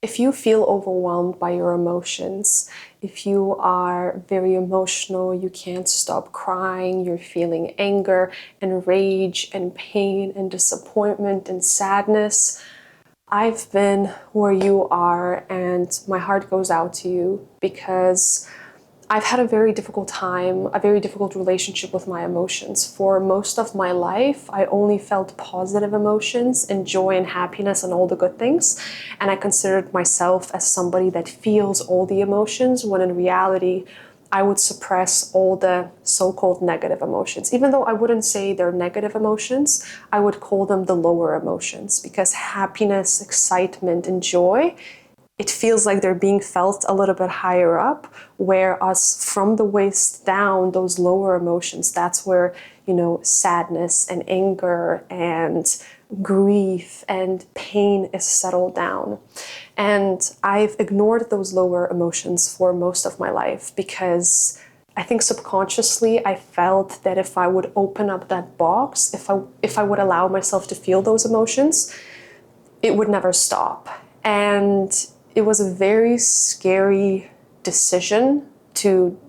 If you feel overwhelmed by your emotions, if you are very emotional, you can't stop crying, you're feeling anger and rage and pain and disappointment and sadness, I've been where you are and my heart goes out to you because I've had a very difficult time, a very difficult relationship with my emotions. For most of my life, I only felt positive emotions and joy and happiness and all the good things. And I considered myself as somebody that feels all the emotions, when in reality, I would suppress all the so-called negative emotions. Even though I wouldn't say they're negative emotions, I would call them the lower emotions, because happiness, excitement, and joy, it feels like they're being felt a little bit higher up, whereas from the waist down, those lower emotions, that's where, sadness and anger and grief and pain is settled down. And I've ignored those lower emotions for most of my life because I think subconsciously I felt that if I would open up that box, if I would allow myself to feel those emotions, it would never stop. And it was a very scary decision to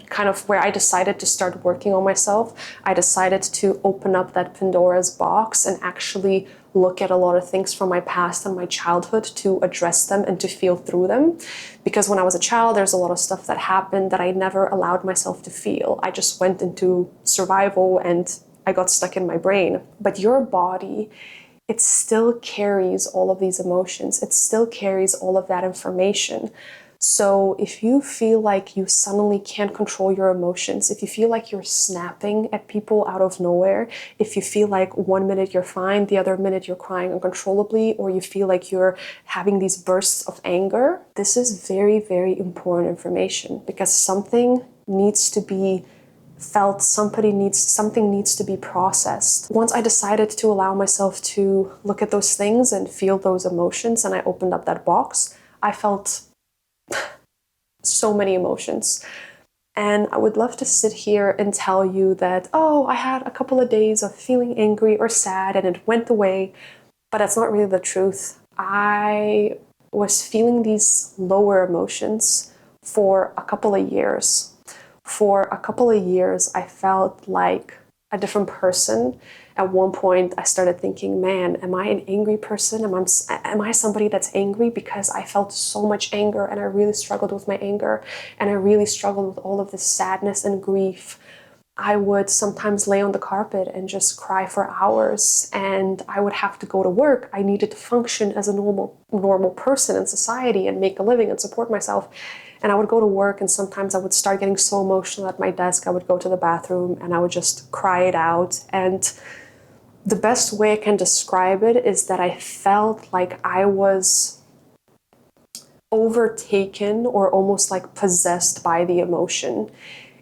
kind of where I decided to start working on myself. I decided to open up that Pandora's box and actually look at a lot of things from my past and my childhood to address them and to feel through them. Because when I was a child, there's a lot of stuff that happened that I never allowed myself to feel. I just went into survival and I got stuck in my brain. But your body, it still carries all of these emotions. It still carries all of that information. So if you feel like you suddenly can't control your emotions, if you feel like you're snapping at people out of nowhere, if you feel like one minute you're fine, the other minute you're crying uncontrollably, or you feel like you're having these bursts of anger, this is very, very important information, because something needs to be felt, something needs to be processed. Once I decided to allow myself to look at those things and feel those emotions, and I opened up that box, I felt so many emotions. And I would love to sit here and tell you that, oh, I had a couple of days of feeling angry or sad and it went away, but that's not really the truth. I was feeling these lower emotions for a couple of years. For a couple of years, I felt like a different person. At one point, I started thinking, man, am I an angry person? Am I somebody that's angry? Because I felt so much anger and I really struggled with my anger and I really struggled with all of this sadness and grief. I would sometimes lay on the carpet and just cry for hours, and I would have to go to work. I needed to function as a normal person in society and make a living and support myself. And I would go to work, and sometimes I would start getting so emotional at my desk. I would go to the bathroom and I would just cry it out. And the best way I can describe it is that I felt like I was overtaken or almost like possessed by the emotion.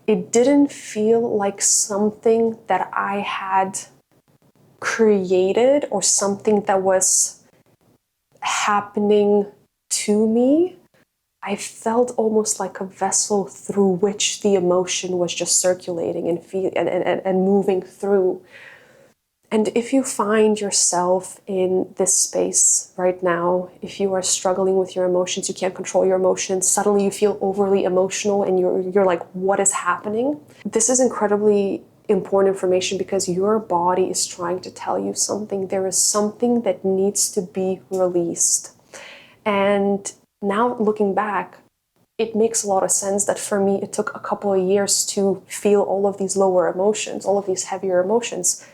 It didn't feel like something that I had created or something that was happening to me. I felt almost like a vessel through which the emotion was just circulating and moving through. And if you find yourself in this space right now, if you are struggling with your emotions, you can't control your emotions, suddenly you feel overly emotional and you're like, what is happening? This is incredibly important information because your body is trying to tell you something. There is something that needs to be released. And now looking back, it makes a lot of sense that for me, it took a couple of years to feel all of these lower emotions, all of these heavier emotions,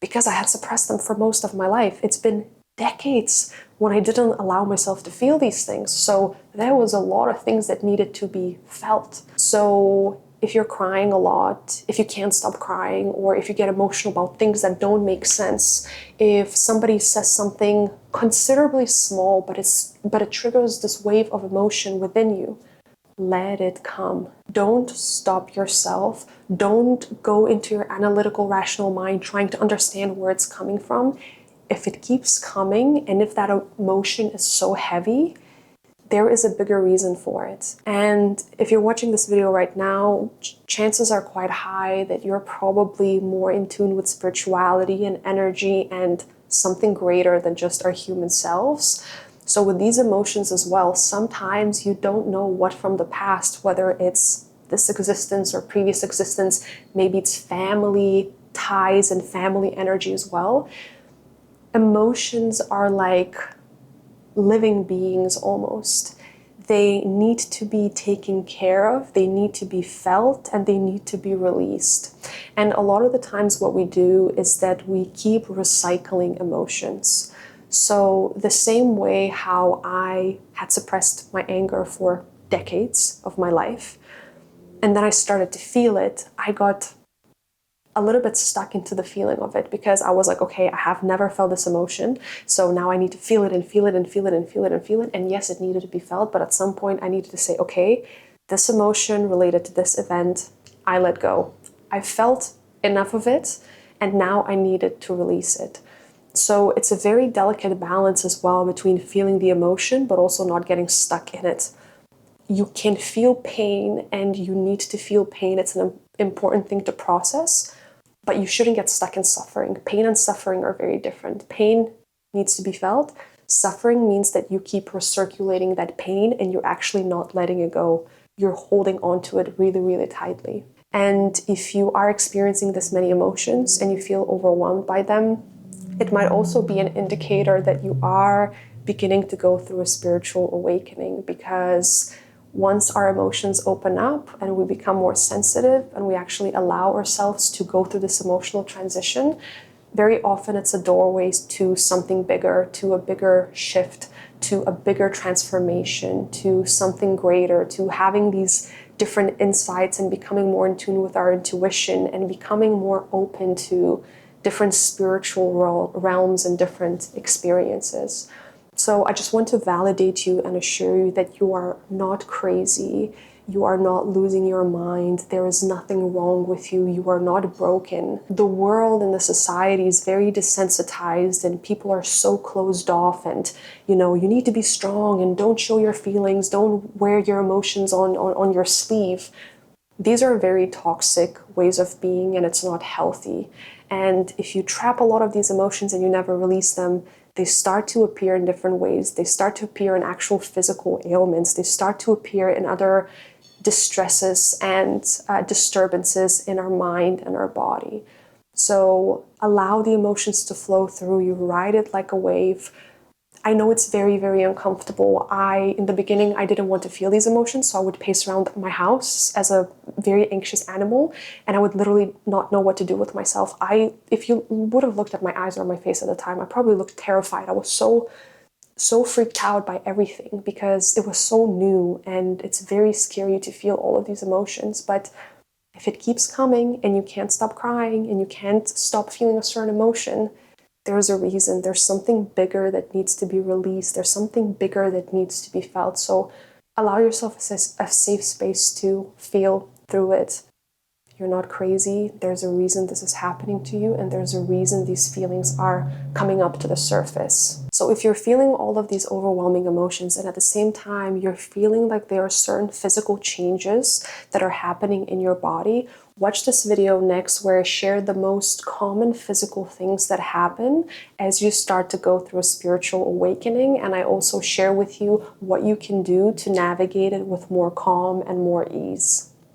because I had suppressed them for most of my life. It's been decades when I didn't allow myself to feel these things. So there was a lot of things that needed to be felt. So if you're crying a lot, if you can't stop crying, or if you get emotional about things that don't make sense, if somebody says something considerably small, but it triggers this wave of emotion within you, let it come. Don't stop yourself. Don't go into your analytical, rational mind trying to understand where it's coming from. If it keeps coming, and if that emotion is so heavy, there is a bigger reason for it. And if you're watching this video right now, chances are quite high that you're probably more in tune with spirituality and energy and something greater than just our human selves. So with these emotions as well, sometimes you don't know what from the past, whether it's this existence or previous existence, maybe it's family ties and family energy as well. Emotions are like living beings almost. They need to be taken care of, they need to be felt, and they need to be released. And a lot of the times what we do is that we keep recycling emotions. So the same way how I had suppressed my anger for decades of my life, and then I started to feel it, I got a little bit stuck into the feeling of it because I was like, okay, I have never felt this emotion. So now I need to feel it and feel it and feel it and feel it and feel it. And yes, it needed to be felt. But at some point I needed to say, okay, this emotion related to this event, I let go. I felt enough of it and now I needed to release it. So it's a very delicate balance as well between feeling the emotion, but also not getting stuck in it. You can feel pain and you need to feel pain. It's an important thing to process, but you shouldn't get stuck in suffering. Pain and suffering are very different. Pain needs to be felt. Suffering means that you keep recirculating that pain and you're actually not letting it go. You're holding on to it really, really tightly. And if you are experiencing this many emotions and you feel overwhelmed by them, it might also be an indicator that you are beginning to go through a spiritual awakening, because once our emotions open up and we become more sensitive and we actually allow ourselves to go through this emotional transition, very often it's a doorway to something bigger, to a bigger shift, to a bigger transformation, to something greater, to having these different insights and becoming more in tune with our intuition and becoming more open to different spiritual realms and different experiences. So I just want to validate you and assure you that you are not crazy. You are not losing your mind. There is nothing wrong with you. You are not broken. The world and the society is very desensitized and people are so closed off, and you need to be strong and don't show your feelings. Don't wear your emotions on your sleeve. These are very toxic ways of being and it's not healthy. And if you trap a lot of these emotions and you never release them, they start to appear in different ways. They start to appear in actual physical ailments. They start to appear in other distresses and disturbances in our mind and our body. So allow the emotions to flow through you. Ride it like a wave. I know it's very, very uncomfortable. In the beginning, I didn't want to feel these emotions, so I would pace around my house as a very anxious animal, and I would literally not know what to do with myself. If you would have looked at my eyes or my face at the time, I probably looked terrified. I was so freaked out by everything because it was so new, and it's very scary to feel all of these emotions. But if it keeps coming and you can't stop crying and you can't stop feeling a certain emotion, there's a reason. There's something bigger that needs to be released. There's something bigger that needs to be felt. So allow yourself a safe space to feel through it. You're not crazy. There's a reason this is happening to you, and there's a reason these feelings are coming up to the surface. So if you're feeling all of these overwhelming emotions and at the same time you're feeling like there are certain physical changes that are happening in your body, watch this video next where I share the most common physical things that happen as you start to go through a spiritual awakening, and I also share with you what you can do to navigate it with more calm and more ease.